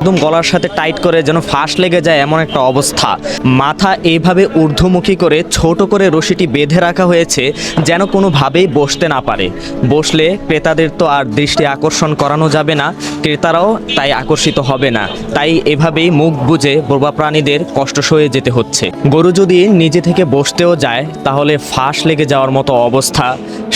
একদম গলার সাথে টাইট করে যেন ফাঁস লেগে যায় এমন একটা অবস্থা। মাথা এইভাবে ঊর্ধ্বমুখী করে ছোট করে রশিটি বেঁধে রাখা হয়েছে যেন কোনোভাবেই বসতে না পারে। বসলে ক্রেতাদের তো আর দৃষ্টি আকর্ষণ করানো যাবে না, ক্রেতারাও তাই আকর্ষিত হবে না। তাই এভাবেই মুখ বুজে বোবা প্রাণীদের কষ্ট সয়ে যেতে হচ্ছে। গরু যদি নিজে থেকে বসতেও যায় তাহলে ফাঁস লেগে যাওয়ার মতো অবস্থা।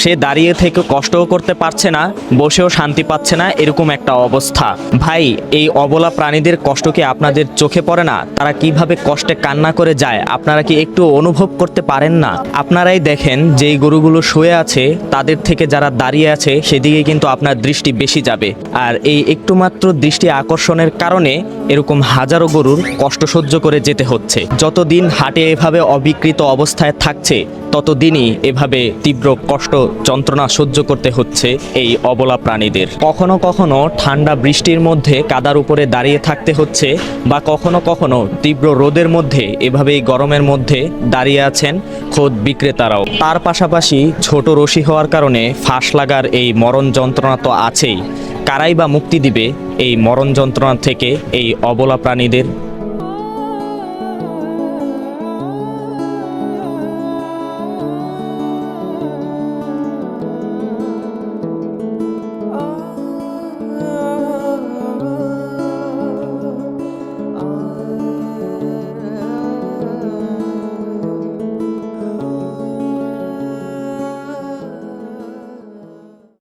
সে দাঁড়িয়ে থেকে কষ্টও করতে পারছে না, বসেও শান্তি পাচ্ছে না, এরকম একটা অবস্থা। ভাই, এই অবলা প্রাণীদের কষ্ট কি আপনাদের চোখে পড়ে না? তারা কিভাবে কষ্টে কান্না করে যায় আপনারা কি একটু অনুভব করতে পারেন না? আপনারাই দেখেন যেই গরুগুলো শুয়ে আছে তাদের থেকে যারা দাঁড়িয়ে আছে সেদিকে কিন্তু আপনার দৃষ্টি বেশি যাবে। আর এই একটু মাত্র দৃষ্টি আকর্ষণের কারণে এরকম হাজারো গরুর কষ্ট সহ্য করে যেতে হচ্ছে। যতদিন হাটে এভাবে অবিকৃত অবস্থায় থাকছে ততদিনই এভাবে তীব্র কষ্ট যন্ত্রণা সহ্য করতে হচ্ছে এই অবলা প্রাণীদের। কখনো কখনো ঠান্ডা বৃষ্টির মধ্যে কাদার উপরে দাঁড়িয়ে থাকতে হচ্ছে, বা কখনো কখনো তীব্র রোদের মধ্যে এভাবেই গরমের মধ্যে দাঁড়িয়ে আছেন খোদ বিক্রেতারাও। তার পাশাপাশি ছোট রশি হওয়ার কারণে ফাঁস লাগার এই মরণ যন্ত্রণা তো আছেই। কারাই বা মুক্তি দিবে এই মরণ যন্ত্রণা থেকে এই অবলা প্রাণীদের?